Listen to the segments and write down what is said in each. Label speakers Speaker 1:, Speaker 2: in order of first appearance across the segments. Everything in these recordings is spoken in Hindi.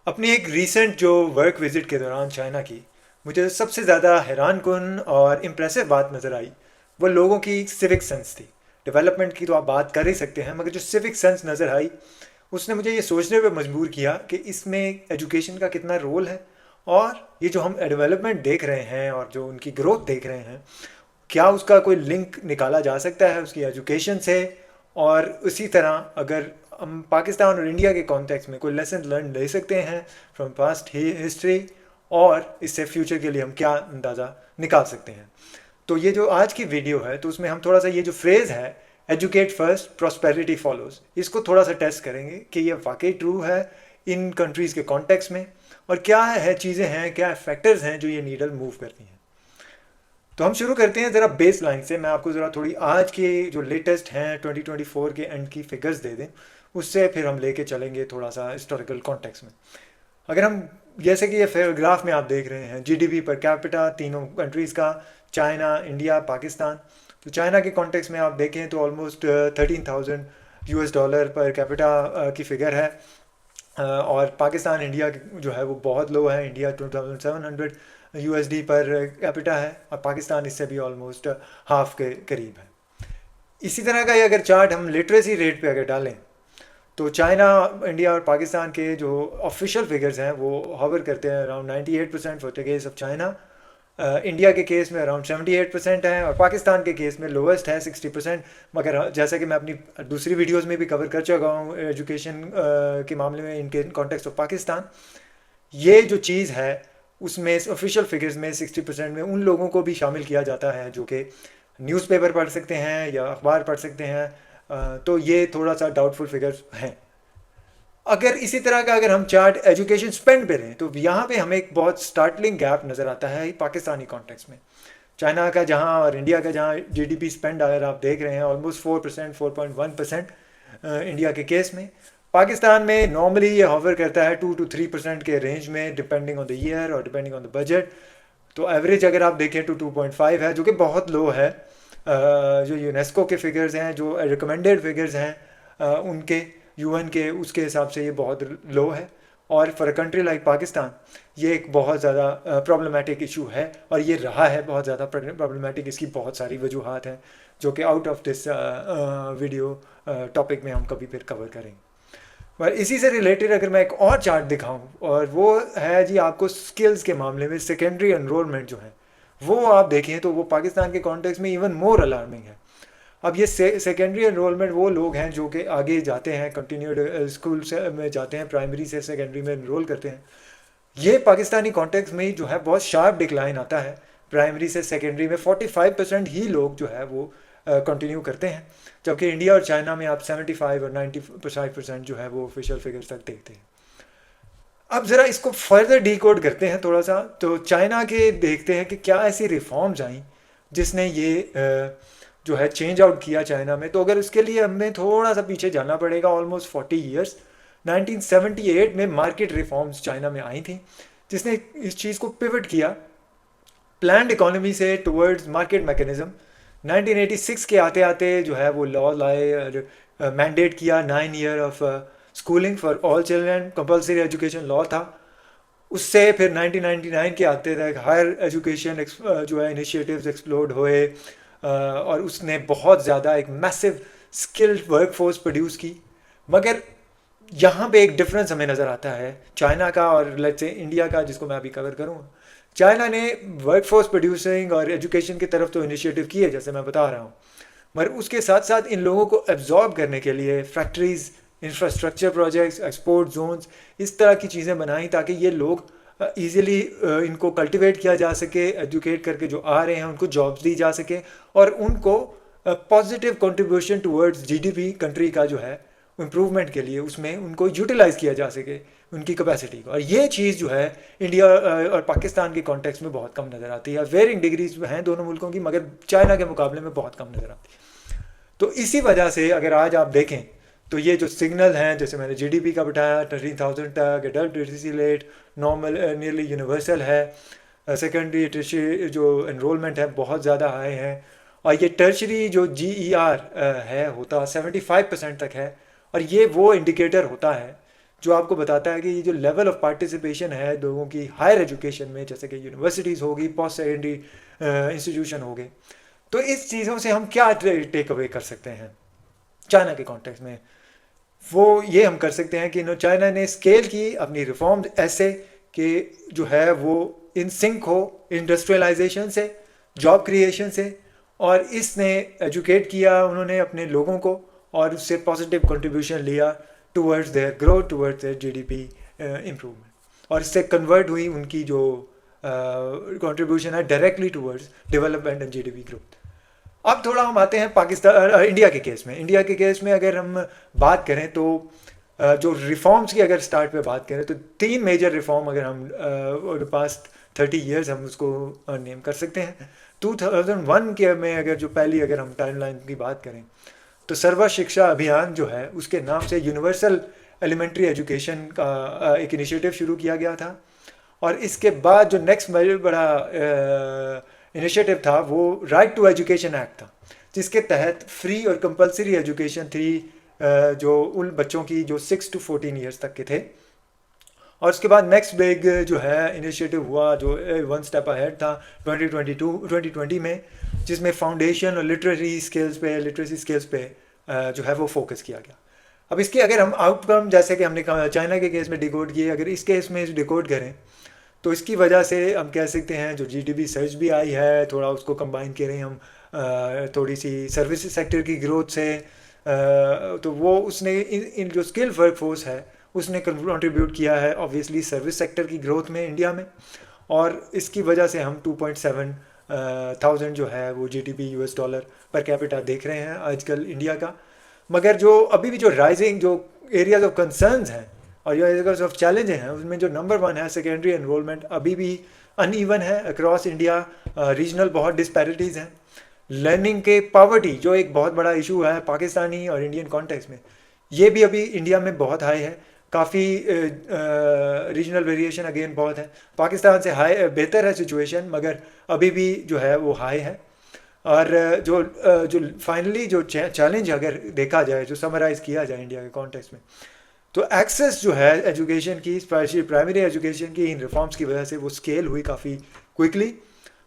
Speaker 1: अपनी एक रीसेंट जो वर्क विज़िट के दौरान चाइना की, मुझे सबसे ज़्यादा हैरानकुन और इम्प्रेसिव बात नज़र आई, वो लोगों की सिविक सेंस थी। डेवलपमेंट की तो आप बात कर ही सकते हैं, मगर जो सिविक सेंस नज़र आई, उसने मुझे ये सोचने पे मजबूर किया कि इसमें एजुकेशन का कितना रोल है। और ये जो हम डेवलपमेंट देख रहे हैं और जो उनकी ग्रोथ देख रहे हैं, क्या उसका कोई लिंक निकाला जा सकता है उसकी एजुकेशन से। और उसी तरह अगर हम पाकिस्तान और इंडिया के कॉन्टेक्स्ट में कोई लेसन लर्न ले सकते हैं फ्रॉम पास्ट हिस्ट्री, और इससे फ्यूचर के लिए हम क्या अंदाज़ा निकाल सकते हैं। तो ये जो आज की वीडियो है, तो उसमें हम थोड़ा सा ये जो फ्रेज़ है, एजुकेट फर्स्ट प्रॉस्पेरिटी फॉलोज, इसको थोड़ा सा टेस्ट करेंगे कि ये वाकई ट्रू है इन कंट्रीज़ के कॉन्टेक्स्ट में, और क्या है चीज़ें हैं, क्या फैक्टर्स हैं जो ये नीडल मूव करती हैं। तो हम शुरू करते हैं ज़रा बेस लाइन से। मैं आपको ज़रा थोड़ी आज के जो लेटेस्ट हैं 2024 के एंड की फिगर्स दे दें, उससे फिर हम लेके चलेंगे थोड़ा सा हिस्टोरिकल कॉन्टेक्स्ट में। अगर हम, जैसे कि ये फिर ग्राफ में आप देख रहे हैं, जीडीपी पर कैपिटा तीनों कंट्रीज़ का, चाइना, इंडिया, पाकिस्तान। तो चाइना के कॉन्टेक्स्ट में आप देखें तो almost 13,000 US dollar per capita की फ़िगर है। और पाकिस्तान इंडिया जो है वो बहुत लो है। इंडिया 2700 यूएसडी पर कैपिटा है, और पाकिस्तान इससे भी ऑलमोस्ट हाफ के करीब है। इसी तरह का ये अगर चार्ट हम लिटरेसी रेट पे अगर डालें, तो चाइना, इंडिया और पाकिस्तान के जो ऑफिशियल फिगर्स हैं वो हवर करते हैं around 98% for the case of China. India के केस में अराउंड 78% है, और पाकिस्तान के केस में लोवेस्ट है 60%। मगर जैसा कि मैं अपनी दूसरी वीडियोस में भी कवर कर चुका हूँ एजुकेशन के मामले में इनके कॉन्टेक्स्ट ऑफ पाकिस्तान, ये जो चीज़ है उसमें ऑफिशियल फिगर्स में 60% में उन लोगों को भी शामिल किया जाता है जो कि न्यूज़पेपर पढ़ सकते हैं या अखबार पढ़ सकते हैं। तो ये थोड़ा सा डाउटफुल फिगर्स हैं। अगर इसी तरह का अगर हम चार्ट एजुकेशन स्पेंड पे लें, तो यहाँ पे हमें एक बहुत स्टार्टलिंग गैप नज़र आता है पाकिस्तानी कॉन्टेक्स्ट में। चाइना का जहाँ और इंडिया का जहाँ जीडीपी स्पेंड अगर आप देख रहे हैं ऑलमोस्ट 4%, 4.1% इंडिया के केस में। पाकिस्तान में नॉर्मली ये हॉवर करता है 2 to 3% के रेंज में, डिपेंडिंग ऑन द ईयर और डिपेंडिंग ऑन द बजट। तो एवरेज अगर आप देखें तो 2.5 है, जो कि बहुत लो है। जो यूनेस्को के फिगर्स हैं, जो रिकमेंडेड फिगर्स हैं उनके, यूएन के, उसके हिसाब से ये बहुत लो है। और for a country like Pakistan ये एक बहुत ज़्यादा प्रॉब्लमेटिक इशू है, और ये रहा है बहुत ज़्यादा प्रॉब्लमेटिक। इसकी बहुत सारी वजूहात हैं जो कि out of this video topic में हम कभी फिर कवर करेंगे। पर इसी से रिलेटेड अगर मैं एक और चार्ट दिखाऊं, और वो है जी आपको स्किल्स के मामले में सेकेंडरी एनरोलमेंट जो है, वो आप देखें तो वो पाकिस्तान के कॉन्टेक्स्ट में इवन मोर अलार्मिंग है। अब ये सेकेंडरी एनरोलमेंट वो लोग हैं जो कि आगे जाते हैं, कंटिन्यूड स्कूल से में जाते हैं, प्राइमरी से सेकेंडरी में एनरोल करते हैं। ये पाकिस्तानी कॉन्टेक्स्ट में जो है बहुत शार्प डिक्लाइन आता है। प्राइमरी से सेकेंडरी में 45% ही लोग जो है वो कंटिन्यू करते हैं, जबकि इंडिया और चाइना में आप 75 और 95% जो है वो ऑफिशियल फिगर्स तक देखते हैं। अब ज़रा इसको फर्दर डिकोड करते हैं थोड़ा सा, तो चाइना के देखते हैं कि क्या ऐसी रिफॉर्म्स आई जिसने ये जो है चेंज आउट किया चाइना में। तो अगर उसके लिए हमें थोड़ा सा पीछे जाना पड़ेगा, ऑलमोस्ट 40 ईयर्स। 1978 में मार्केट रिफॉर्म्स चाइना में आई थी, जिसने इस चीज़ को पिवट किया प्लान्ड इकोनॉमी से टुवर्ड्स मार्केट मैकेनिज्म। 1986 के आते आते जो है वो लॉ लाए और मैंडेट किया 9 year of schooling for all children, compulsory education law था। उससे फिर 1999 के आते तक हायर एजुकेशन जो है इनिशिएटिव्स एक्सप्लोर्ड हुए, और उसने बहुत ज़्यादा एक मैसिव स्किल्ड वर्कफोर्स प्रोड्यूस की। मगर यहाँ पे एक डिफरेंस हमें नज़र आता है चाइना का और लेट्स से इंडिया का, जिसको मैं अभी कवर करूँगा। चाइना ने वर्कफोर्स प्रोड्यूसिंग और एजुकेशन की तरफ तो इनिशिएटिव किए, जैसे मैं बता रहा हूँ, मगर उसके साथ साथ इन लोगों को एब्जॉर्ब करने के लिए factories, infrastructure projects, export zones, इस तरह की चीज़ें बनाई ताकि ये लोग ईज़िली इनको कल्टिवेट किया जा सके, एजुकेट करके जो आ रहे हैं उनको जॉब्स दी जा सके, और उनको positive contribution towards GDP country का जो है इम्प्रूवमेंट के लिए उसमें उनको यूटिलाइज़ किया जा सके उनकी कैपेसिटी को। और ये चीज़ जो है इंडिया और पाकिस्तान के कॉन्टेक्स्ट में बहुत कम नज़र आती है। वेरिंग डिग्रीज हैं दोनों मुल्कों की, मगर चाइना के मुकाबले में बहुत कम नज़र आती है। तो इसी वजह से अगर आज आप देखें तो ये जो सिग्नल हैं, जैसे मैंने जीडीपी का बताया 13,000 तक, adult literacy rate normal nearly universal है, सेकेंडरी टर्शियरी जो एनरोलमेंट है बहुत ज़्यादा हाई है, और ये टर्शरी जो GER है होता 75% तक है। और ये वो इंडिकेटर होता है जो आपको बताता है कि ये जो लेवल ऑफ पार्टिसिपेशन है लोगों की हायर एजुकेशन में, जैसे कि यूनिवर्सिटीज़ होगी, पोस्ट सेकेंडरी इंस्टीट्यूशन हो गए, तो इस चीज़ों से हम क्या टेक अवे कर सकते हैं चाइना के कॉन्टेक्स्ट में। वो ये हम कर सकते हैं कि चाइना ने स्केल की अपनी रिफॉर्म ऐसे कि जो है वो इन सिंक हो इंडस्ट्रियलाइजेशन से, जॉब क्रिएशन से, और इसने एजुकेट किया उन्होंने अपने लोगों को और उससे पॉजिटिव कंट्रीब्यूशन लिया towards their growth, towards their GDP improvement, और इससे कन्वर्ट हुई उनकी जो कंट्रीब्यूशन है directly towards development and GDP growth. अब थोड़ा हम आते हैं पाकिस्तान इंडिया के केस में। इंडिया के केस में अगर हम बात करें तो जो रिफॉर्म्स की अगर स्टार्ट पे बात करें तो 3 मेजर रिफॉर्म अगर हम पास्ट 30 ईयर्स हम उसको नेम कर सकते हैं। 2001 के में अगर जो पहली अगर हम टाइमलाइन की बात करें तो सर्व शिक्षा अभियान जो है उसके नाम से यूनिवर्सल एलिमेंट्री एजुकेशन का एक इनिशिएटिव शुरू किया गया था। और इसके बाद जो नेक्स्ट बड़ा इनिशिएटिव था वो राइट टू एजुकेशन एक्ट था, जिसके तहत फ्री और कंपलसरी एजुकेशन थी जो उन बच्चों की जो 6 to 14 ईयर्स तक के थे। और उसके बाद नेक्स्ट बिग जो है इनिशिएटिव हुआ जो वन स्टेप अहेड था 2020 में, जिसमें फाउंडेशन और लिटरेसी स्किल्स पे जो है वो फोकस किया गया। अब इसके अगर हम आउटकम जैसे कि हमने चाइना के केस में डिकोड किए, अगर इस केस में डिकोड करें तो इसकी वजह से हम कह सकते हैं जो जीडीपी सर्च भी आई है, थोड़ा उसको कंबाइन करें हम थोड़ी सी सर्विस सेक्टर की ग्रोथ से, तो वो उसने इन जो स्किल वर्कफोर्स है उसने कंट्रीब्यूट किया है ऑब्वियसली सर्विस सेक्टर की ग्रोथ में इंडिया में, और इसकी वजह से हम 2.7 थाउजेंड जो है वो GDP US dollar per capita देख रहे हैं आजकल इंडिया का। मगर जो अभी भी जो राइजिंग जो एरियाज ऑफ कंसर्न्स हैं और जो एरियाज ऑफ चैलेंज हैं उसमें जो नंबर 1 है सेकेंडरी एनरोलमेंट अभी भी अनइवन है अक्रॉस इंडिया, रीजनल बहुत डिस्पैरिटीज़ हैं। लर्निंग के पॉवर्टी जो एक बहुत बड़ा इशू है पाकिस्तानी और इंडियन कॉन्टेक्स्ट में, ये भी अभी इंडिया में बहुत हाई है। काफ़ी रीजनल वेरिएशन अगेन बहुत है। पाकिस्तान से हाई बेहतर है सिचुएशन, मगर अभी भी जो है वो हाई है। और जो फाइनली जो चैलेंज अगर देखा जाए, जो समराइज़ किया जाए इंडिया के कॉन्टेक्स्ट में, तो एक्सेस जो है एजुकेशन की, स्पेशली प्राइमरी एजुकेशन की, इन रिफॉर्म्स की वजह से वो स्केल हुई काफ़ी क्विकली,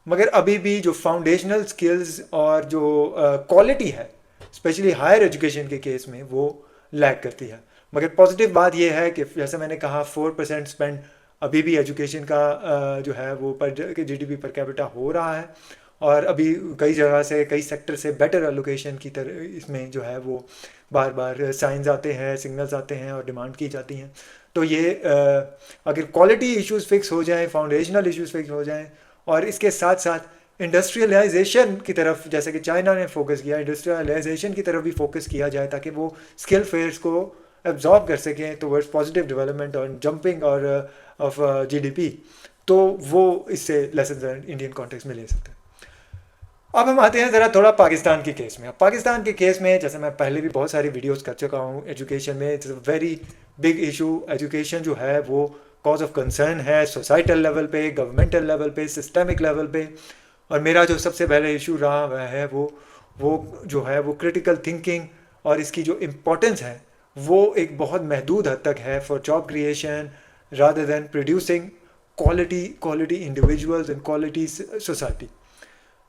Speaker 1: मगर अभी भी जो फाउंडेशनल स्किल्स और जो क्वालिटी है स्पेशली हायर एजुकेशन के केस में वो लैग करती है। मगर पॉजिटिव बात यह है कि जैसे मैंने कहा 4% स्पेंड अभी भी एजुकेशन का जो है वो पर जीडीपी पर कैपिटा हो रहा है, और अभी कई जगह से कई सेक्टर से बेटर एलोकेशन की तरह इसमें जो है वो बार बार साइंस आते हैं, सिग्नल्स आते हैं और डिमांड की जाती हैं। तो ये अगर क्वालिटी इश्यूज़ फिक्स हो जाएं, फाउंडेशनल इश्यूज़ फिक्स हो जाएं, और इसके साथ साथ इंडस्ट्रियलाइजेशन की तरफ जैसे कि चाइना ने फोकस किया, इंडस्ट्रियलाइजेशन की तरफ भी फोकस किया जाए ताकि वो स्किल फेयर्स को एब्जॉर्ब कर सकें टुवर्ड्स पॉजिटिव डेवलपमेंट और जंपिंग और ऑफ जीडीपी, तो वो इससे लेसन इंडियन कॉन्टेक्स्ट में ले सकते हैं। अब हम आते हैं ज़रा थोड़ा पाकिस्तान के केस में। अब पाकिस्तान के केस में जैसे मैं पहले भी बहुत सारी वीडियोस कर चुका हूँ, एजुकेशन में it's a very big issue. Education जो है वो कॉज ऑफ कंसर्न है सोसाइटल लेवल पे, गवर्नमेंटल लेवल पे, सिस्टमिक लेवल पे। और मेरा जो सबसे पहले इशू रहा हुआ है वो जो है वो क्रिटिकल थिंकिंग और इसकी जो इम्पोर्टेंस है वो एक बहुत महदूद हद तक है for job creation rather than producing quality individuals and quality society.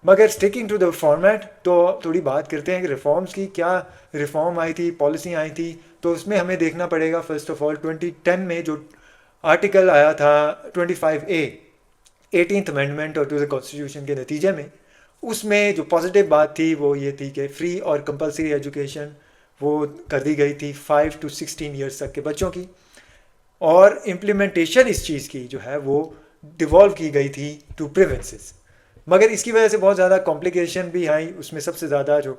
Speaker 1: मगर स्टिकिंग टू द फॉर्मेट तो थोड़ी बात करते हैं कि रिफॉर्म्स की। क्या रिफॉर्म आई थी, पॉलिसी आई थी, तो उसमें हमें देखना पड़ेगा फर्स्ट ऑफ ऑल 2010 में जो आर्टिकल आया था 25A 18th अमेंडमेंट और टू द कॉन्स्टिट्यूशन के नतीजे में, उसमें जो पॉजिटिव बात थी वो ये थी कि फ्री और कंपलसरी एजुकेशन वो कर दी गई थी 5 to 16 ईयर्स तक के बच्चों की, और इम्प्लीमेंटेशन इस चीज़ की जो है वो डिवॉल्व की गई थी टू प्रोविंसेस। मगर इसकी वजह से बहुत ज़्यादा कॉम्प्लिकेशन भी आई। उसमें सबसे ज़्यादा जो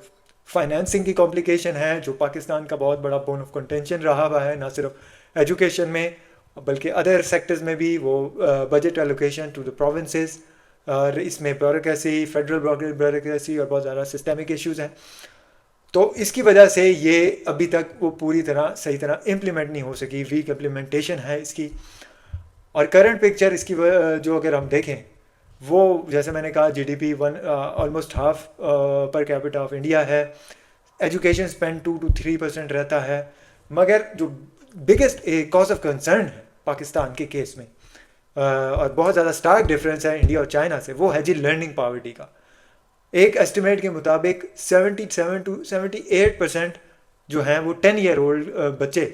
Speaker 1: फाइनेंसिंग की कॉम्प्लिकेशन है, जो पाकिस्तान का बहुत बड़ा बोन ऑफ कंटेंशन रहा हुआ है, ना सिर्फ एजुकेशन में बल्कि अदर सेक्टर्स में भी, वो budget allocation to the provinces, और इसमें ब्यूरोक्रेसी, फेडरल ब्यूरोक्रेसी और बहुत ज़्यादा सिस्टमिक इश्यूज़ हैं। तो इसकी वजह से ये अभी तक वो पूरी तरह सही तरह इम्प्लीमेंट नहीं हो सकी, वीक इम्प्लीमेंटेशन है इसकी। और करंट पिक्चर इसकी जो अगर हम देखें वो जैसे मैंने कहा GDP almost half per capita of India है, एजुकेशन स्पेंड 2 to 3% रहता है, मगर जो बिगेस्ट कॉज ऑफ कंसर्न है पाकिस्तान के केस में, और बहुत ज़्यादा स्टार्क डिफरेंस है इंडिया और चाइना से, वो है जी लर्निंग पॉवर्टी का। एक एस्टिमेट के मुताबिक 77 to 78% जो हैं वो 10 ईयर ओल्ड बच्चे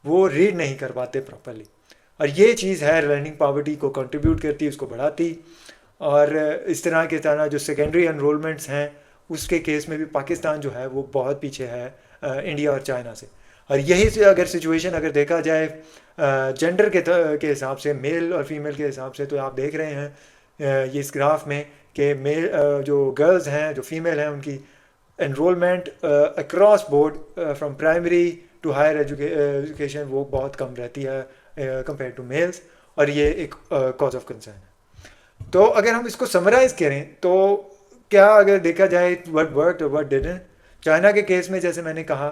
Speaker 1: वो रीड नहीं कर पाते प्रॉपरली, और ये चीज़ है लर्निंग पॉवर्टी को कंट्रीब्यूट करती, उसको बढ़ाती। और इस तरह जो सेकेंडरी एनरोलमेंट्स हैं उसके केस में भी पाकिस्तान जो है वो बहुत पीछे है इंडिया और चाइना से। और यही से अगर सिचुएशन अगर देखा जाए जेंडर के हिसाब से, मेल और फीमेल के हिसाब से, तो आप देख रहे हैं ये इस ग्राफ में कि मेल जो गर्ल्स हैं, जो फीमेल हैं, उनकी enrolment across board from primary to higher education वो बहुत कम रहती है कंपेयर टू मेल्स, और ये एक कॉज ऑफ कंसर्न है। तो अगर हम इसको समराइज़ करें तो क्या अगर देखा जाए व्हाट वर्कड और व्हाट डिडंट, चाइना के केस में जैसे मैंने कहा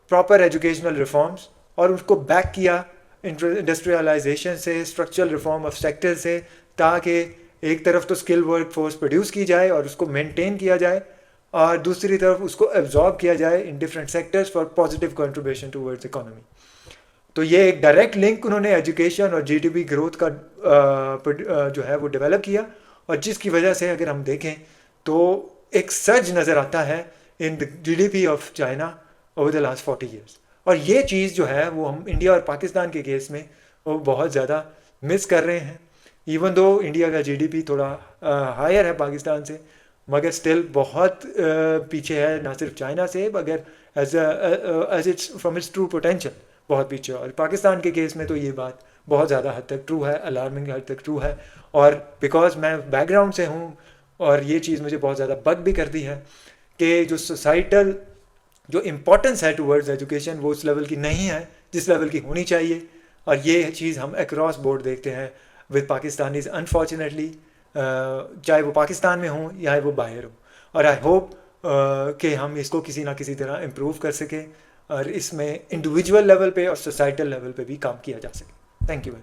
Speaker 1: प्रॉपर एजुकेशनल रिफॉर्म्स, और उसको बैक किया इंडस्ट्रियलाइजेशन से, स्ट्रक्चरल रिफॉर्म ऑफ सेक्टर से, ताकि एक तरफ तो स्किल वर्क फोर्स प्रोड्यूस की जाए और उसको मेंटेन किया जाए, और दूसरी तरफ उसको एब्जॉर्ब किया जाए in different sectors for positive contribution towards economy. तो ये एक डायरेक्ट लिंक उन्होंने एजुकेशन और जीडीपी ग्रोथ का जो है वो डेवलप किया, और जिसकी वजह से अगर हम देखें तो एक सर्ज नज़र आता है in the GDP of China over the last 40 years. और ये चीज़ जो है वो हम इंडिया और पाकिस्तान के केस में वो बहुत ज़्यादा मिस कर रहे हैं। इवन दो इंडिया का जीडीपी थोड़ा हायर है पाकिस्तान से, मगर स्टिल बहुत पीछे है, ना सिर्फ चाइना से मगर as it's from its true potential बहुत पीछे। और पाकिस्तान के केस में तो ये बात बहुत ज़्यादा हद तक ट्रू है, अलार्मिंग हद तक ट्रू है। और बिकॉज मैं बैकग्राउंड से हूँ और ये चीज़ मुझे बहुत ज़्यादा बग भी करती है कि जो सोसाइटल जो इम्पोर्टेंस है टूवर्ड्स एजुकेशन वो उस लेवल की नहीं है जिस लेवल की होनी चाहिए। और ये चीज़ हम अक्रॉस बोर्ड देखते हैं विद पाकिस्तानीज अनफॉर्चुनेटली, चाहे वो पाकिस्तान में हों या वो बाहर हो। और आई होप कि हम इसको किसी ना किसी तरह इम्प्रूव कर सकें और इसमें इंडिविजुअल लेवल पे और सोसाइटल लेवल पे भी काम किया जा सके। Thank you.